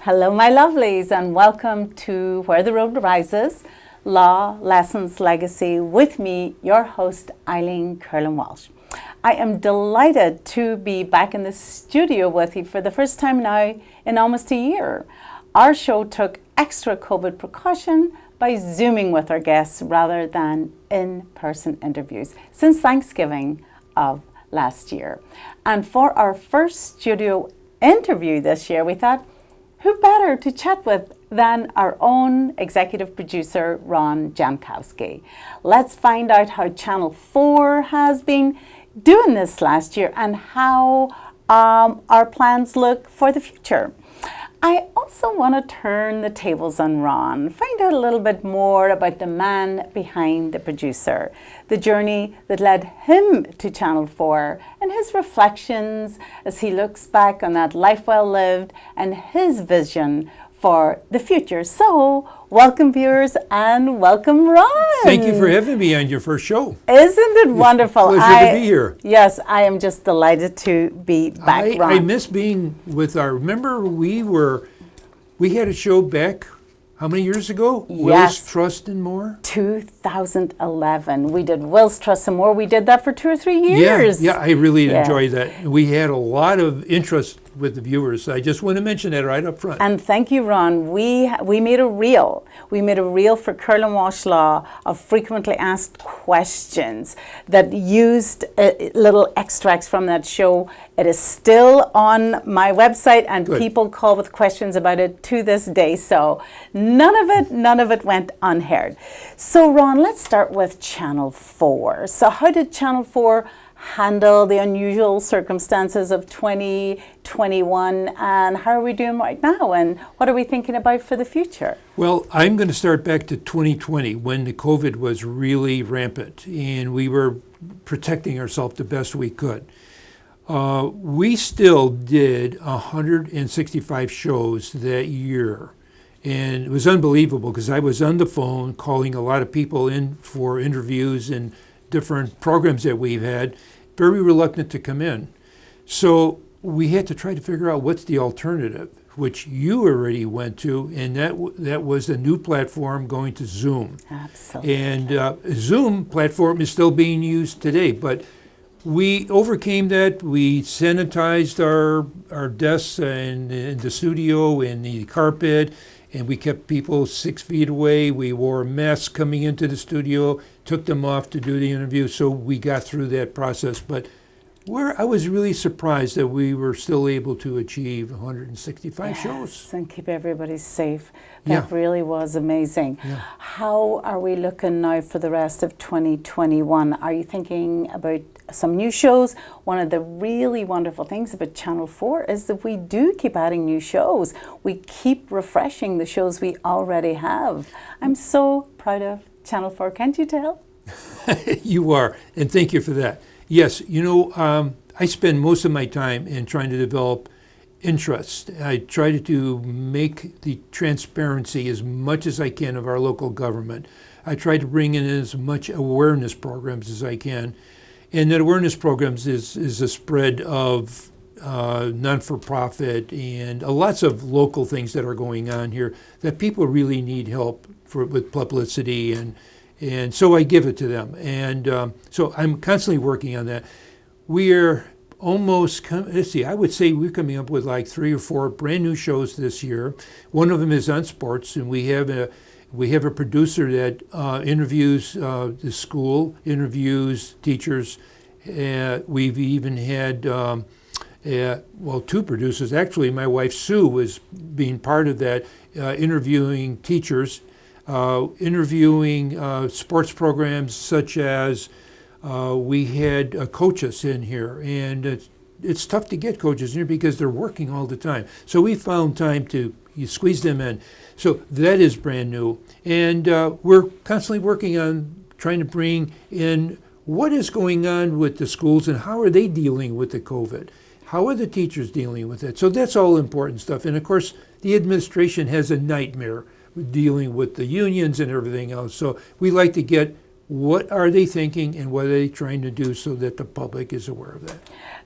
Hello, my lovelies, and welcome to Where the Road Rises, Law, Lessons, Legacy, with me, your host, Eileen Curlin-Walsh. I am delighted to be back in the studio with you for the first time now in almost a year. Our show took extra COVID precaution by Zooming with our guests rather than in-person interviews since Thanksgiving of last year. And for our first studio interview this year, we thought, who better to chat with than our own executive producer, Ron Jankowski. Let's find out how Channel 4 has been doing this last year and how our plans look for the future. I also want to turn the tables on Ron, find out a little bit more about the man behind the producer, the journey that led him to Channel 4, and his reflections as he looks back on that life well lived and his vision for the future. So, welcome viewers and welcome Ron. Thank you for having me on your first show. Isn't it wonderful? Pleasure to be here. Yes, I am just delighted to be back, Ron. I miss being with remember we had a show back, how many years ago? Yes. Will's Trust and More? 2011. We did Will's Trust and More. We did that for 2 or 3 years. Yeah, I really enjoyed that. We had a lot of interest with the viewers. I just want to mention that right up front. And thank you, Ron. We made a reel. We made a reel for Curlin Walsh Law of frequently asked questions that used little extracts from that show. It is still on my website, and Good. People call with questions about it to this day. So none of it went unheard. So Ron, let's start with Channel 4. So how did Channel 4 handle the unusual circumstances of 2021, and how are we doing right now, and what are we thinking about for the future? Well, I'm going to start back to 2020 when the COVID was really rampant and we were protecting ourselves the best we could. We still did 165 shows that year. And it was unbelievable because I was on the phone calling a lot of people in for interviews and different programs that we've had, very reluctant to come in. So we had to try to figure out what's the alternative, which you already went to, and that was a new platform going to Zoom. Absolutely. And Zoom platform is still being used today, but we overcame that. We sanitized our desks and the studio and the carpet, and we kept people 6 feet away. We wore masks coming into the studio, took them off to do the interview, so we got through that process. But I was really surprised that we were still able to achieve 165 shows. And keep everybody safe. That really was amazing. Yeah. How are we looking now for the rest of 2021? Are you thinking about some new shows? One of the really wonderful things about Channel 4 is that we do keep adding new shows. We keep refreshing the shows we already have. I'm so proud of Channel 4, can't you tell? You are, and thank you for that. Yes, I spend most of my time in trying to develop interest. I try to make the transparency as much as I can of our local government. I try to bring in as much awareness programs as I can. And that awareness programs is a spread of non-for-profit and lots of local things that are going on here that people really need help with publicity, and so I give it to them. And so I'm constantly working on that. We're almost, I would say we're coming up with like 3 or 4 brand new shows this year. One of them is on sports, and we have a producer that interviews the school, interviews teachers. We've even had 2 producers. Actually, my wife Sue was being part of that, interviewing teachers, interviewing sports programs such as we had coaches in here, and it's tough to get coaches in here because they're working all the time. So we found time to squeeze them in. So that is brand new. And we're constantly working on trying to bring in what is going on with the schools and how are they dealing with the COVID. How are the teachers dealing with it? So that's all important stuff. And of course, the administration has a nightmare dealing with the unions and everything else. So we like to get what are they thinking and what are they trying to do so that the public is aware of that.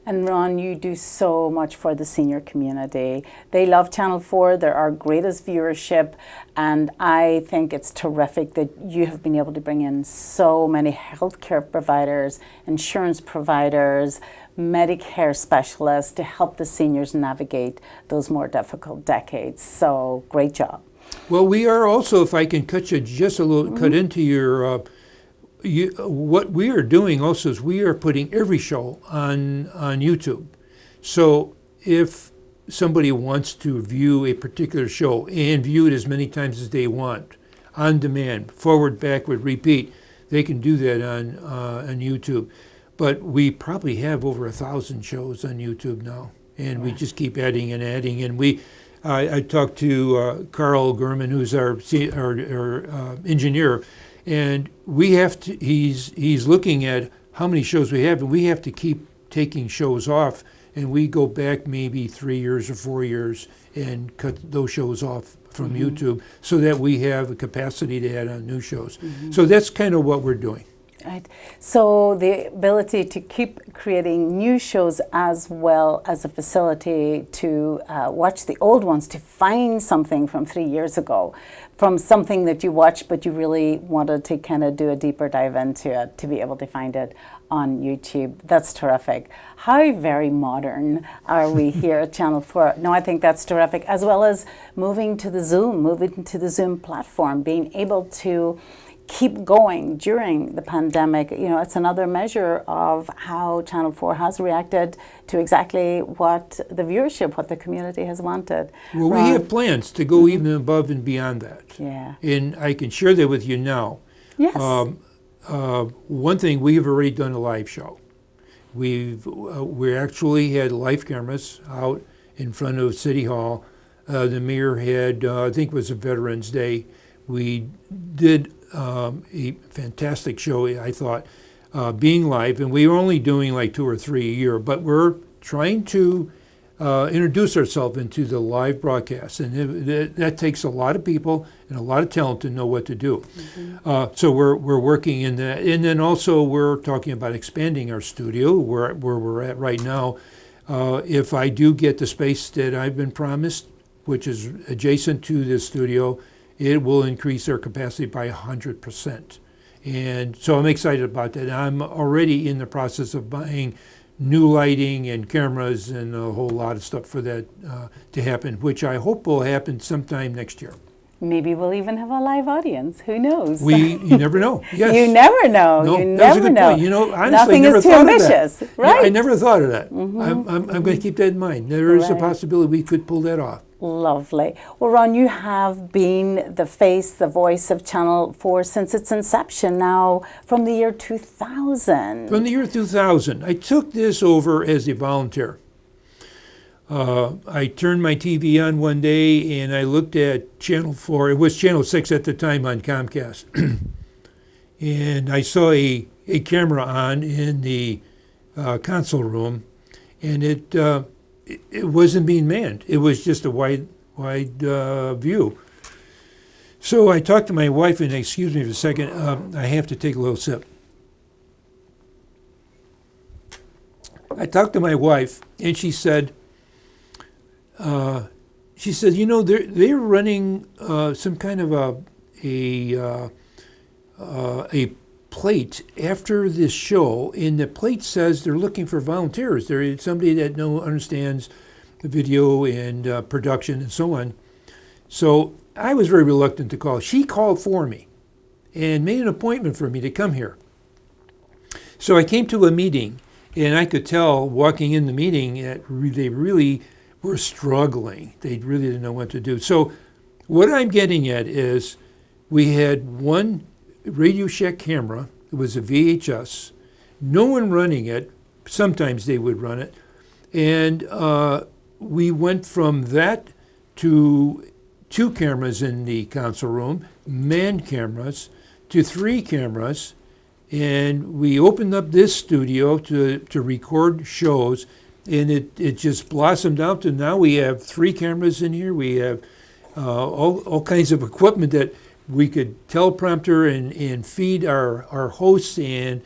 And Ron, you do so much for the senior community. They love Channel 4. They're our greatest viewership. And I think it's terrific that you have been able to bring in so many healthcare providers, insurance providers, Medicare specialists to help the seniors navigate those more difficult decades. So great job. Well, we are also, if I can cut you just a little, cut into your what we are doing also is we are putting every show on YouTube. So if somebody wants to view a particular show and view it as many times as they want, on demand, forward, backward, repeat, they can do that on YouTube. But we probably have over 1,000 shows on YouTube now, and we just keep adding and adding. And I talked to Carl Gurman, who's our engineer. And we have to, he's looking at how many shows we have, and we have to keep taking shows off, and we go back maybe 3 years or 4 years and cut those shows off from YouTube so that we have the capacity to add on new shows. So that's kind of what we're doing. Right. So the ability to keep creating new shows as well as a facility to watch the old ones, to find something from 3 years ago, from something that you watched but you really wanted to kind of do a deeper dive into it, to be able to find it on YouTube. That's terrific. How very modern are we here at Channel 4? No, I think that's terrific, as well as moving to the Zoom platform, being able to keep going during the pandemic. You know, it's another measure of how Channel 4 has reacted to exactly what the viewership, what the community has wanted. Well, we have plans to go even above and beyond that. Yeah. And I can share that with you now. Yes. One thing, we've already done a live show. We actually had live cameras out in front of City Hall. The mayor had, I think it was a Veterans Day. We did a fantastic show, I thought, being live, and we were only doing like 2 or 3 a year, but we're trying to introduce ourselves into the live broadcast, and that takes a lot of people and a lot of talent to know what to do. So we're working in that, and then also we're talking about expanding our studio where we're at right now. If I do get the space that I've been promised, which is adjacent to this studio, it will increase our capacity by 100%. And so I'm excited about that. I'm already in the process of buying new lighting and cameras and a whole lot of stuff for that to happen, which I hope will happen sometime next year. Maybe we'll even have a live audience. Who knows? You never know. Yes. You never know. No, you that was a never good know. point. You know, honestly, Nothing I never is too thought ambitious, of that. right? Yeah, I never thought of that. I'm going to keep that in mind. There is a possibility we could pull that off. Lovely. Well, Ron, you have been the face, the voice of Channel 4 since its inception now, from the year 2000. From the year 2000. I took this over as a volunteer. I turned my TV on one day and I looked at Channel 4. It was Channel 6 at the time on Comcast. And I saw a camera on in the console room, and it wasn't being manned. It was just a wide view. So I talked to my wife, and excuse me for a second, I have to take a little sip. I talked to my wife, and she said, you know, they're running some kind of a plate after this show, and the plate says they're looking for volunteers. There's somebody that understands the video and production and so on. So I was very reluctant to call. She called for me and made an appointment for me to come here. So I came to a meeting, and I could tell walking in the meeting that they really were struggling. They really didn't know what to do. So what I'm getting at is we had one Radio Shack camera. It was a VHS. No one running it. Sometimes they would run it. And we went from that to 2 cameras in the console room, manned cameras, to 3 cameras. And we opened up this studio to record shows. And it just blossomed out to now we have 3 cameras in here. We have all kinds of equipment that we could teleprompter and feed our hosts and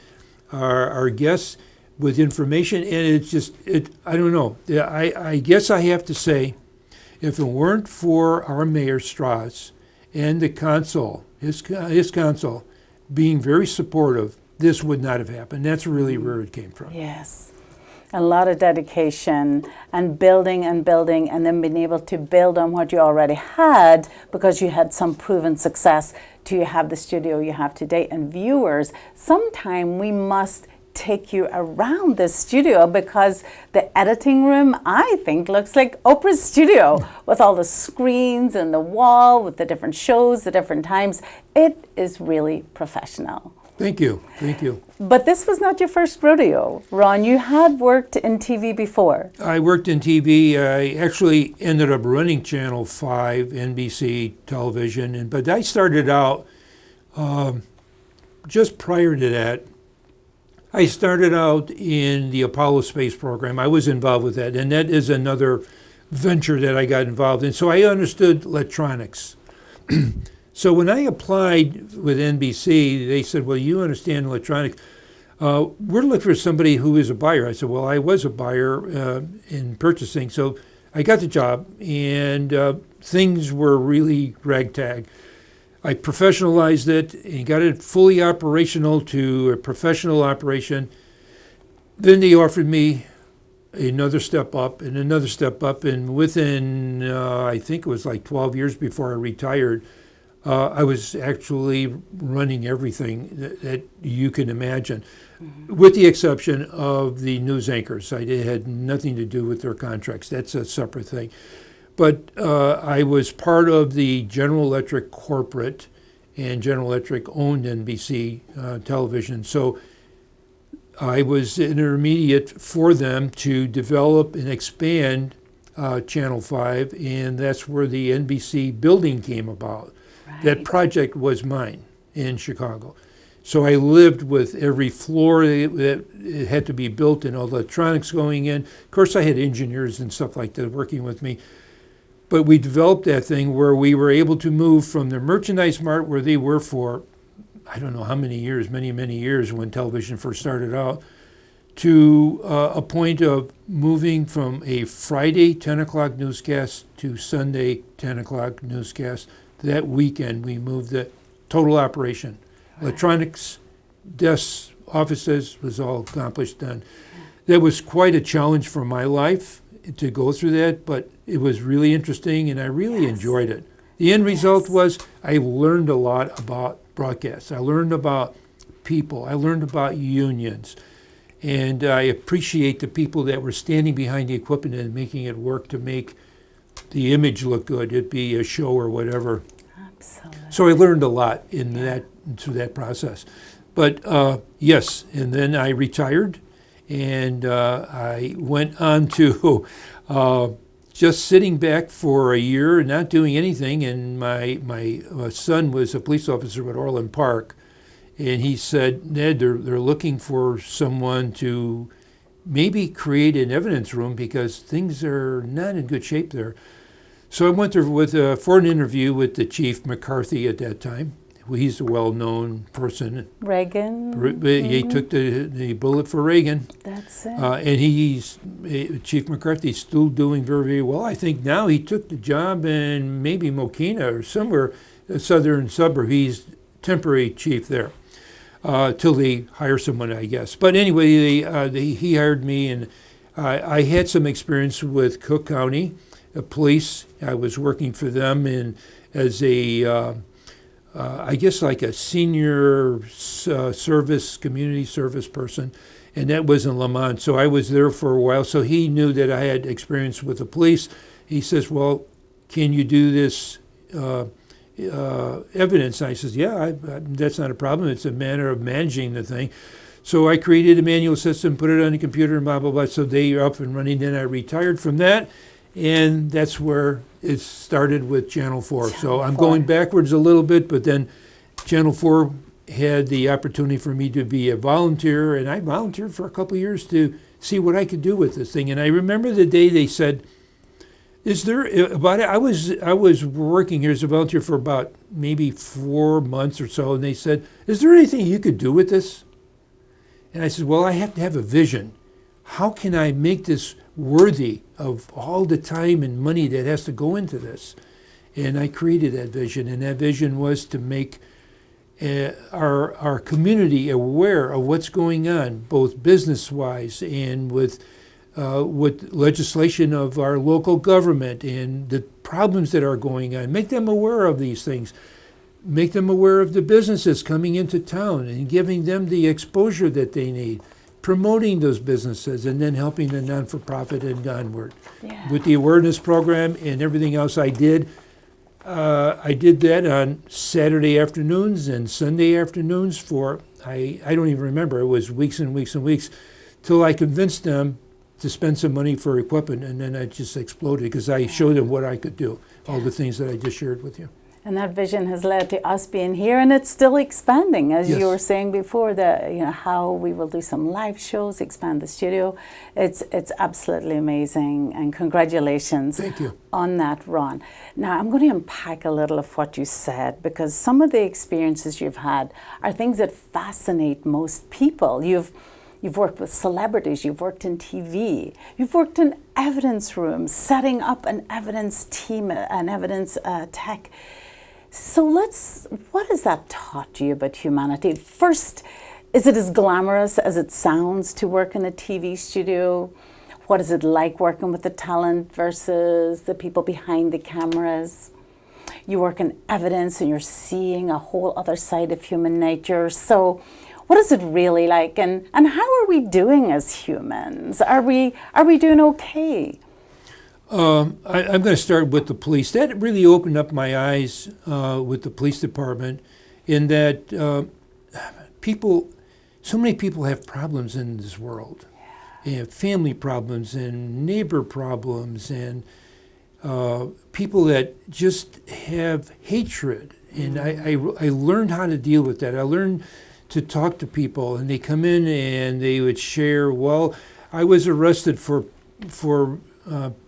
our guests with information, and it's just, I don't know. I guess I have to say, if it weren't for our Mayor Strauss and the consul, his consul, being very supportive, this would not have happened. That's really where it came from. Yes. A lot of dedication and building, and then being able to build on what you already had because you had some proven success to have the studio you have today. And viewers, sometime we must take you around the studio because the editing room, I think, looks like Oprah's studio with all the screens and the wall with the different shows, the different times. It is really professional. Thank you. Thank you. But this was not your first rodeo, Ron. You had worked in TV before. I worked in TV. I actually ended up running Channel 5, NBC television. But I started out just prior to that. I started out in the Apollo space program. I was involved with that. And that is another venture that I got involved in. So I understood electronics. So when I applied with NBC, they said, well, you understand electronics. We're looking for somebody who is a buyer. I said, well, I was a buyer in purchasing. So I got the job, and things were really ragtag. I professionalized it and got it fully operational to a professional operation. Then they offered me another step up and another step up. And within, I think it was like 12 years before I retired, I was actually running everything that you can imagine, with the exception of the news anchors. I had nothing to do with their contracts. That's a separate thing. But I was part of the General Electric corporate, and General Electric owned NBC television. So I was intermediate for them to develop and expand Channel 5, and that's where the NBC building came about. That project was mine in Chicago. So I lived with every floor that it had to be built and all the electronics going in. Of course, I had engineers and stuff like that working with me. But we developed that thing where we were able to move from the merchandise mart where they were for, I don't know how many years, many, many years when television first started out, to a point of moving from a Friday 10 o'clock newscast to Sunday 10 o'clock newscast. That weekend, we moved the total operation. Right. Electronics, desks, offices was all accomplished then. That was quite a challenge for my life to go through that, but it was really interesting, and I really enjoyed it. The end result was I learned a lot about broadcasts. I learned about people. I learned about unions. And I appreciate the people that were standing behind the equipment and making it work to make the image look good, it be a show or whatever. Absolutely. So I learned a lot in that through that process. But yes, and then I retired, and I went on to just sitting back for a year and not doing anything. And my son was a police officer at Orland Park, and he said, Ned, they're looking for someone to maybe create an evidence room because things are not in good shape there. So I went there for an interview with the Chief McCarthy at that time. He's a well-known person. Reagan. He took the bullet for Reagan. That's it. And Chief McCarthy's still doing very, very well. I think now he took the job in maybe Mokina or somewhere, a southern suburb. He's temporary chief there till they hire someone, I guess. But anyway, he hired me, and I had some experience with Cook County Police. I was working for them as a I guess like a senior community service person, and that was in Lamont. So I was there for a while. So he knew that I had experience with the police. He says, well, can you do this evidence? I says, yeah, that's not a problem. It's a matter of managing the thing. So I created a manual system, put it on the computer, and blah, blah, blah. So they are up and running. Then I retired from that. And that's where it started with Channel 4. So I'm going backwards a little bit, but then Channel 4 had the opportunity for me to be a volunteer, and I volunteered for a couple of years to see what I could do with this thing. And I remember the day they said, Is there about it? I was working here as a volunteer for about maybe 4 months or so, and they said, "Is there anything you could do with this?" And I said, "Well, I have to have a vision. How can I make this worthy of all the time and money that has to go into this?" And I created that vision, and that vision was to make our community aware of what's going on, both business-wise and with legislation of our local government and the problems that are going on. Make them aware of these things. Make them aware of the businesses coming into town and giving them the exposure that they need. Promoting those businesses and then helping the non-for-profit and onward. Yeah. With the awareness program and everything else I did that on Saturday afternoons and Sunday afternoons for, I don't even remember, it was weeks and weeks and weeks, till I convinced them to spend some money for equipment, and then I just exploded because I showed them what I could do, all the things that I just shared with you. And that vision has led to us being here, and it's still expanding, as Yes. you were saying before. How we will do some live shows, expand the studio. It's absolutely amazing, and congratulations Thank you. on that, Ron. Now I'm going to unpack a little of what you said, because some of the experiences you've had are things that fascinate most people. You've worked with celebrities, you've worked in TV, you've worked in evidence rooms, setting up an evidence team, an evidence tech. So what has that taught you about humanity? First, is it as glamorous as it sounds to work in a TV studio? What is it like working with the talent versus the people behind the cameras? You work in evidence and you're seeing a whole other side of human nature. So what is it really like, and how are we doing as humans? Are we doing okay? I'm going to start with the police. That really opened up my eyes with the police department, in that so many people have problems in this world. They have family problems and neighbor problems and people that just have hatred. And I learned how to deal with that. I learned to talk to people, and they come in and they would share, well, I was arrested for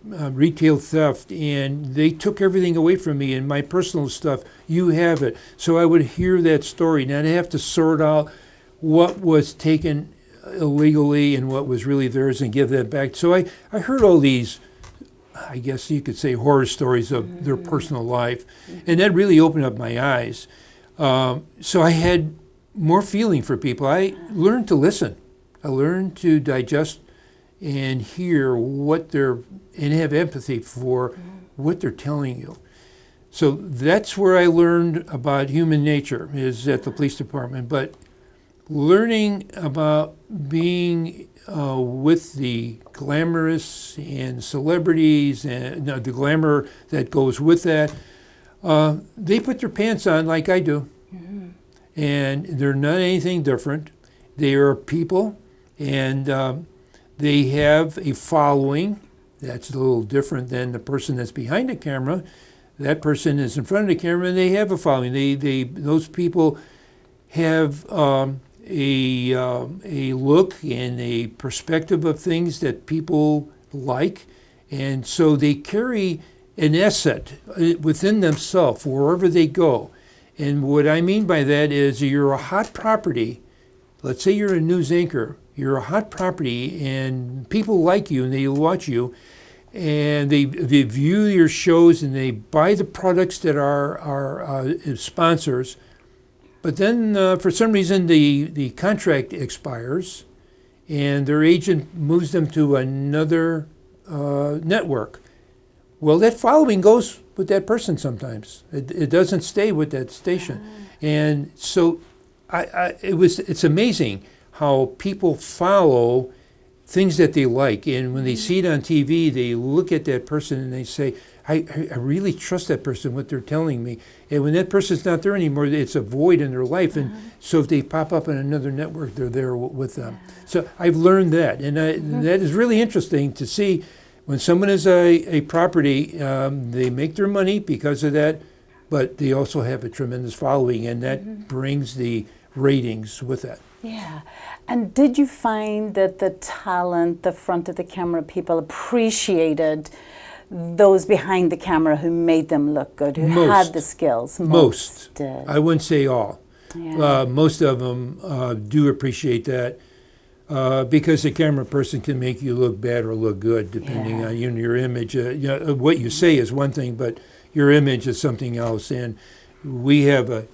retail theft, and they took everything away from me and my personal stuff. You have it. So I would hear that story, and I'd have to sort out what was taken illegally and what was really theirs and give that back. So I heard all these, I guess you could say, horror stories of their personal life, and that really opened up my eyes. So I had more feeling for people. I learned to listen. I learned to digest and hear and have empathy for what they're telling you. So that's where I learned about human nature, is at the police department. But learning about being with the glamorous and celebrities and the glamour that goes with that, they put their pants on like I do. And they're not anything different. They are people, and they have a following. That's a little different than the person that's behind the camera. That person is in front of the camera, and they have a following. Those people have a look and a perspective of things that people like, and so they carry an asset within themselves wherever they go. And what I mean by that is, you're a hot property. Let's say you're a news anchor. You're a hot property, and people like you, and they watch you, and they view your shows, and they buy the products that are sponsors. But then, for some reason, the contract expires, and their agent moves them to another network. Well, that following goes with that person sometimes. It doesn't stay with that station. And so it's amazing how people follow things that they like. And when they see it on TV, they look at that person and they say, I really trust that person, what they're telling me. And when that person's not there anymore, it's a void in their life. And so if they pop up on another network, they're there with them. So I've learned that. And that is really interesting to see. When someone is a property, they make their money because of that, but they also have a tremendous following, and that brings the ratings with that. Yeah. And did you find that the talent, the front of the camera people appreciated those behind the camera who made them look good, who had the skills. Most did. I wouldn't say all. Yeah. Most of them do appreciate that because the camera person can make you look bad or look good depending on your image. What you say is one thing, but your image is something else. And we have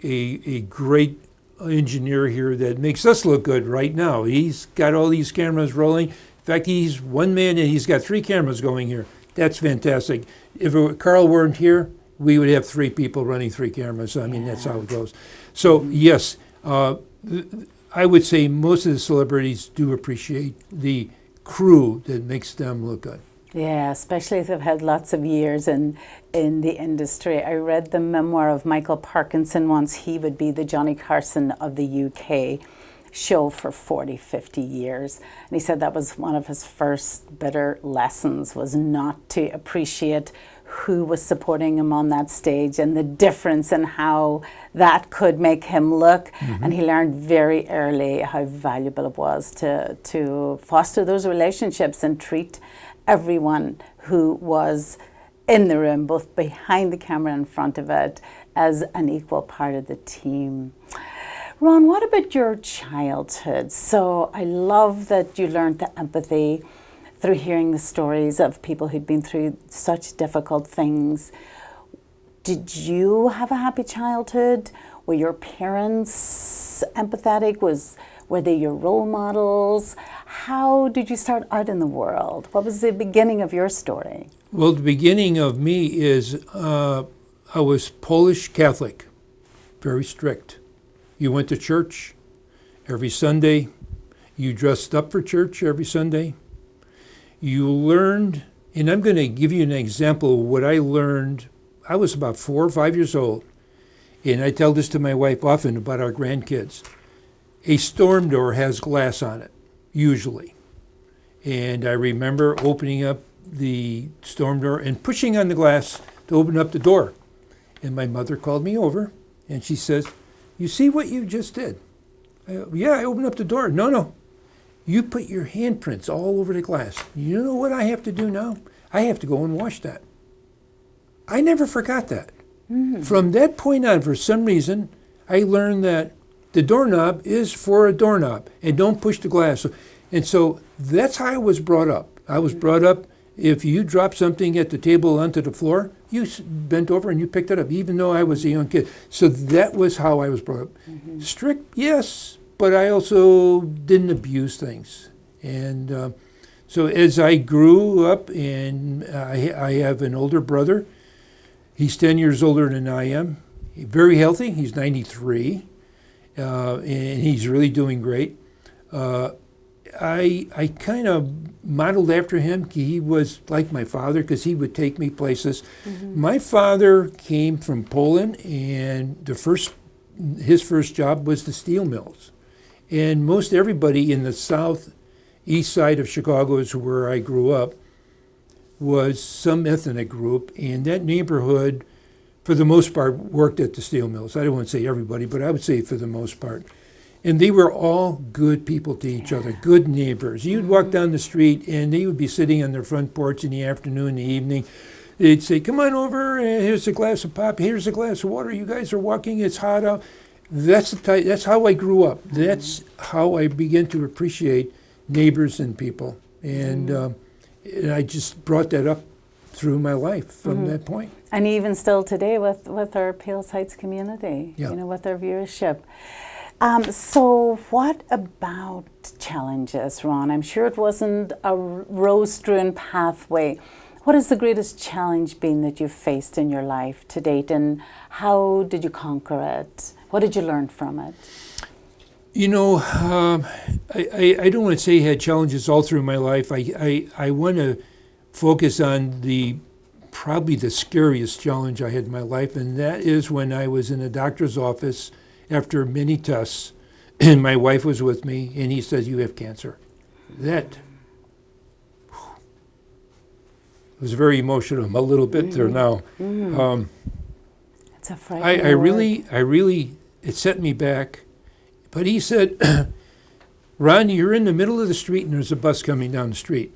a great engineer here that makes us look good right now. He's got all these cameras rolling. In fact, he's one man and he's got 3 cameras going here. That's fantastic. If Carl weren't here, we would have 3 people running 3 cameras. I mean, that's how it goes. So, yes, I would say most of the celebrities do appreciate the crew that makes them look good. Yeah, especially if they've had lots of years in the industry. I read the memoir of Michael Parkinson once. He would be the Johnny Carson of the UK show for 40, 50 years. And he said that was one of his first bitter lessons, was not to appreciate who was supporting him on that stage and the difference in how that could make him look. And he learned very early how valuable it was to foster those relationships and treat everyone who was in the room, both behind the camera and in front of it, as an equal part of the team. Ron, what about your childhood? So I love that you learned the empathy through hearing the stories of people who'd been through such difficult things. Did you have a happy childhood? Were your parents empathetic? Were they your role models? How did you start out in the world? What was the beginning of your story? Well, the beginning of me is I was Polish Catholic, very strict. You went to church every Sunday. You dressed up for church every Sunday. You learned, and I'm going to give you an example of what I learned. I was about 4 or 5 years old, and I tell this to my wife often about our grandkids. A storm door has glass on it, usually. And I remember opening up the storm door and pushing on the glass to open up the door. And my mother called me over, and she says, "You see what you just did?" Yeah, I opened up the door. No. You put your handprints all over the glass. You know what I have to do now? I have to go and wash that. I never forgot that. From that point on, for some reason, I learned that the doorknob is for a doorknob, and don't push the glass. And so that's how I was brought up. I was brought up, if you dropped something at the table onto the floor, you bent over and you picked it up, even though I was a young kid. So that was how I was brought up. Strict, yes, but I also didn't abuse things. And so as I grew up, and I have an older brother. He's 10 years older than I am. Very healthy. He's 93. And he's really doing great. I kind of modeled after him. He was like my father because he would take me places. My father came from Poland, and his first job was the steel mills. And most everybody in the southeast side of Chicago is where I grew up, was some ethnic group, and that neighborhood, for the most part, worked at the steel mills. I don't want to say everybody, but I would say for the most part. And they were all good people to each other, good neighbors. You'd walk down the street, and they would be sitting on their front porch in the afternoon, the evening. They'd say, "Come on over, here's a glass of pop, here's a glass of water. You guys are walking, it's hot out." That's how I grew up. That's how I began to appreciate neighbors and people. And I just brought that up through my life from that point. And even still today with our Pales Heights community, Yeah. with our viewership. So what about challenges, Ron? I'm sure it wasn't a rose-strewn pathway. What has the greatest challenge been that you've faced in your life to date, and how did you conquer it? What did you learn from it? I don't want to say I had challenges all through my life. I want to focus on probably the scariest challenge I had in my life, and that is when I was in a doctor's office after many tests, and my wife was with me, and he said, "You have cancer." That was very emotional. I'm a little bit there now. It's a frightening word. It set me back. But he said, "Ron, you're in the middle of the street, and there's a bus coming down the street.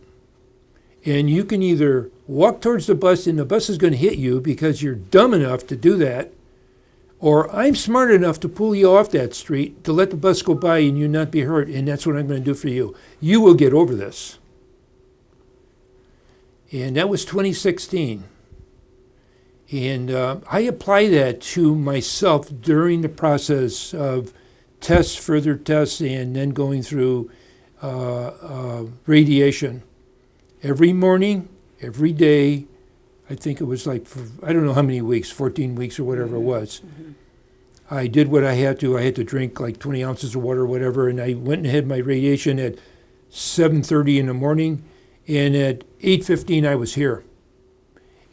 And you can either walk towards the bus and the bus is going to hit you because you're dumb enough to do that, or I'm smart enough to pull you off that street to let the bus go by and you not be hurt, and that's what I'm going to do for you. You will get over this. And that was 2016. And I apply that to myself during the process of tests, further tests, and then going through radiation. Every morning, every day, I think it was like, I don't know how many weeks, 14 weeks or whatever it was. Mm-hmm. I did what I had to. I had to drink like 20 ounces of water or whatever, and I went and had my radiation at 7:30 in the morning, and at 8:15 I was here.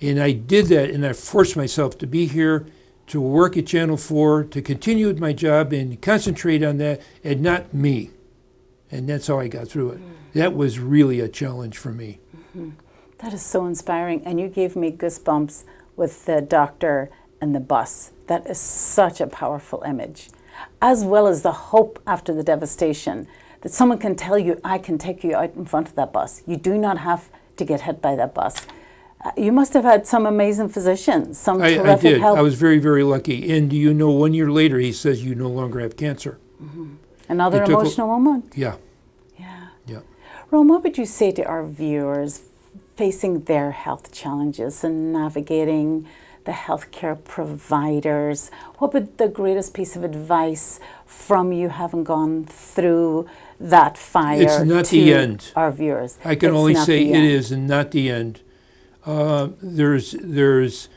And I did that, and I forced myself to be here, to work at Channel 4, to continue with my job and concentrate on that, and not me. And that's how I got through it. That was really a challenge for me. Mm-hmm. That is so inspiring. And you gave me goosebumps with the doctor and the bus. That is such a powerful image, as well as the hope after the devastation, that someone can tell you, I can take you out in front of that bus. You do not have to get hit by that bus. You must have had some amazing physicians, some terrific I did. help. I was very, very lucky. And you know, 1 year later, he says you no longer have cancer. Mm-hmm. Another emotional moment. Yeah. Yeah. Yeah. Ron, what would you say to our viewers facing their health challenges and navigating the healthcare providers? What would the greatest piece of advice from you having gone through that fire It's not to the end. our viewers? I can only say it is not the end. There's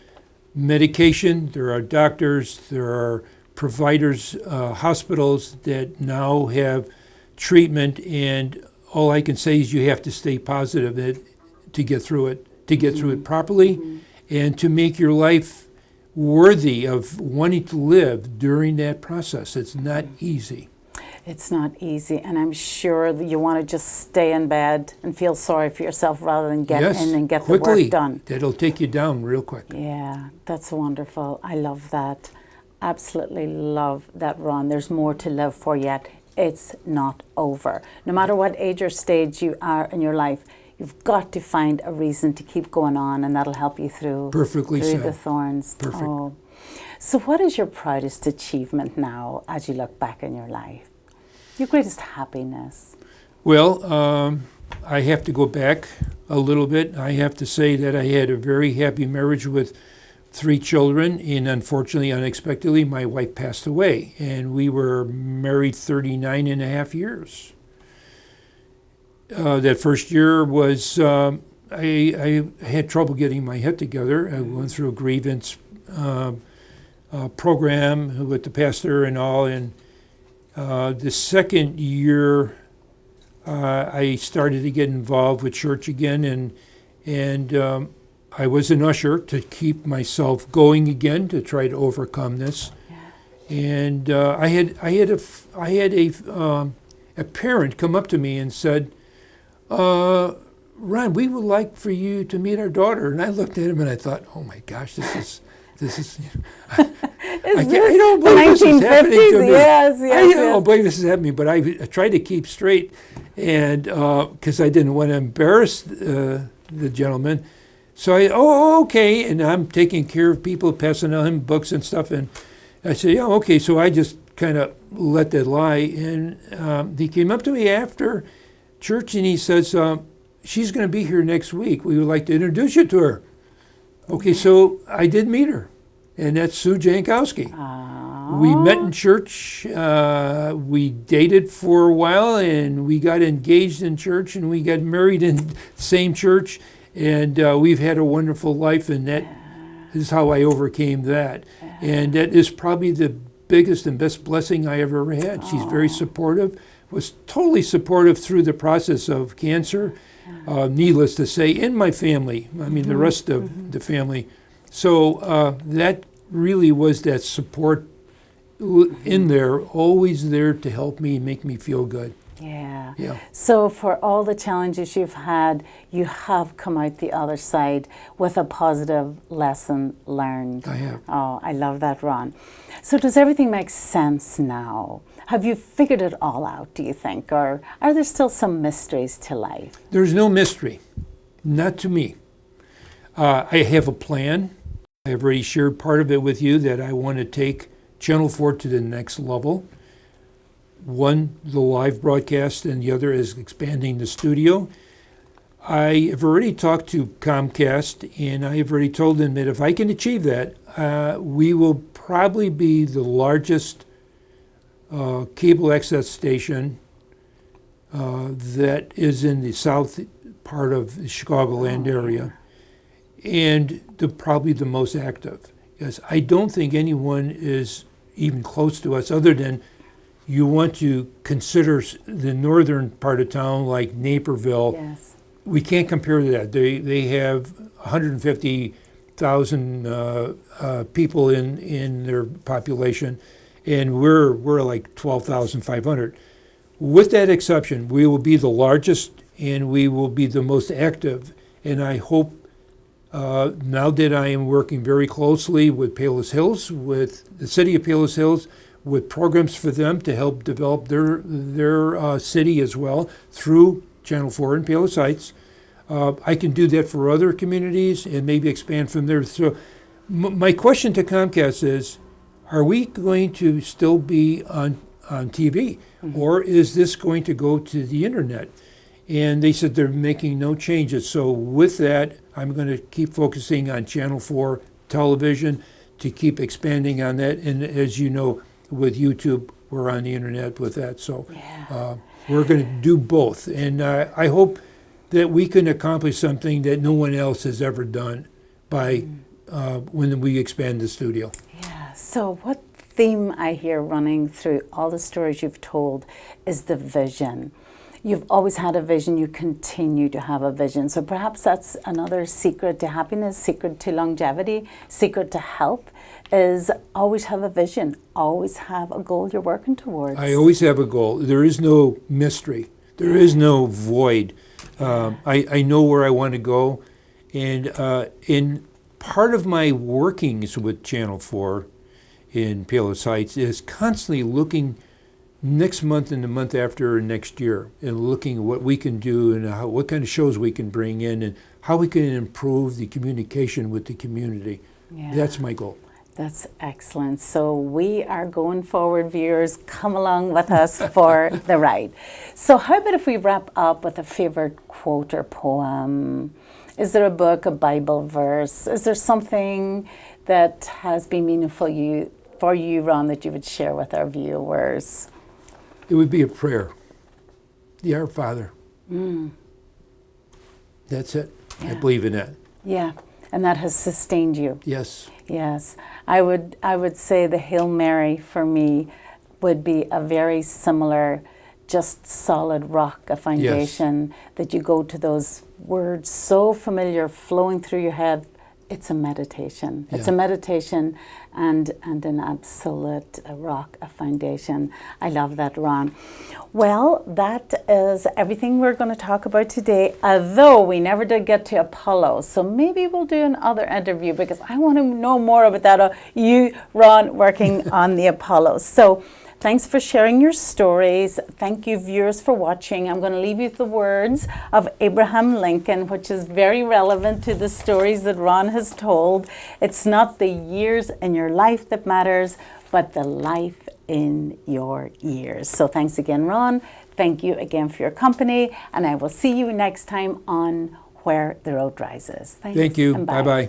medication, there are doctors, there are providers, hospitals that now have treatment, and all I can say is you have to stay positive to get through it, through it properly, and to make your life worthy of wanting to live during that process. It's not easy. It's not easy, and I'm sure that you want to just stay in bed and feel sorry for yourself rather than get in and get quickly. The work done. That'll take you down real quick. Yeah, that's wonderful. I love that. Absolutely love that, Ron. There's more to live for yet. It's not over. No matter what age or stage you are in your life, you've got to find a reason to keep going on, and that'll help you through the thorns. Perfect. Oh. So what is your proudest achievement now as you look back in your life? Your greatest happiness? Well, I have to go back a little bit. I have to say that I had a very happy marriage with 3 children, and unfortunately, unexpectedly, my wife passed away, and we were married 39 and a half years. That first year was, I had trouble getting my head together. I went through a grievance program with the pastor and all, and the second year, I started to get involved with church again, and I was an usher to keep myself going again to try to overcome this. Yeah. And I had a parent come up to me and said, "Ron, we would like for you to meet our daughter." And I looked at him and I thought, "Oh my gosh, this is." I don't believe this is happening to me. Yes, I don't believe this is happening, but I tried to keep straight, and because I didn't want to embarrass the gentleman. So okay, and I'm taking care of people, passing on him books and stuff, and I said, yeah, okay. So I just kind of let that lie, and he came up to me after church, and he says, she's going to be here next week. We would like to introduce you to her. Okay, so I did meet her, and that's Sue Jankowski. We met in church, we dated for a while, and we got engaged in church, and we got married in the same church, and we've had a wonderful life, and that is how I overcame that. And that is probably the biggest and best blessing I ever had. She's very supportive, was totally supportive through the process of cancer. Needless to say, in my family, I mean the rest of the family. So that really was that support in there, always there to help me, make me feel good. Yeah. So for all the challenges you've had, you have come out the other side with a positive lesson learned. I have. Oh, I love that, Ron. So does everything make sense now? Have you figured it all out, do you think? Or are there still some mysteries to life? There's no mystery. Not to me. I have a plan. I've already shared part of it with you that I want to take Channel 4 to the next level. One, the live broadcast, and the other is expanding the studio. I have already talked to Comcast, and I have already told them that if I can achieve that, we will probably be the largest cable access station that is in the south part of the Chicagoland area, and probably the most active. Yes, I don't think anyone is even close to us other than you want to consider the northern part of town like Naperville. Yes. We can't compare to that. They have 150,000 people in their population, and we're like 12,500. With that exception, we will be the largest and we will be the most active. And I hope now that I am working very closely with Palos Hills, with the city of Palos Hills, with programs for them to help develop their city as well through Channel 4 and Palos Heights. I can do that for other communities and maybe expand from there. So my question to Comcast is, are we going to still be on TV? Mm-hmm. Or is this going to go to the internet? And they said they're making no changes. So with that, I'm going to keep focusing on Channel 4 television to keep expanding on that. And as you know, with YouTube, we're on the internet with that. So we're going to do both. And I hope that we can accomplish something that no one else has ever done by when we expand the studio. Yeah. So what theme I hear running through all the stories you've told is the vision. You've always had a vision, you continue to have a vision. So perhaps that's another secret to happiness, secret to longevity, secret to health, is always have a vision, always have a goal you're working towards. I always have a goal. There is no mystery. There is no void. I know where I want to go. And in part of my workings with Channel 4 in Palos Heights is constantly looking next month and the month after next year and looking at what we can do and what kind of shows we can bring in and how we can improve the communication with the community. Yeah. That's my goal. That's excellent. So we are going forward, viewers. Come along with us for the ride. So how about if we wrap up with a favorite quote or poem? Is there a book, a Bible verse? Is there something that has been meaningful for you, Ron, that you would share with our viewers? It would be a prayer. The Our Father. That's it. Yeah. I believe in that. Yeah, and that has sustained you. Yes. Yes. I would say the Hail Mary for me would be a very similar, just solid rock, a foundation that you go to those words so familiar flowing through your head. It's a meditation. It's a meditation and an absolute rock, a foundation. I love that, Ron. Well, that is everything we're going to talk about today, although we never did get to Apollo. So maybe we'll do another interview because I want to know more about that. You, Ron, working on the Apollo. So thanks for sharing your stories. Thank you, viewers, for watching. I'm going to leave you with the words of Abraham Lincoln, which is very relevant to the stories that Ron has told. It's not the years in your life that matters, but the life in your years. So thanks again, Ron. Thank you again for your company, and I will see you next time on Where the Road Rises. Thanks. Thank you. And bye. Bye-bye.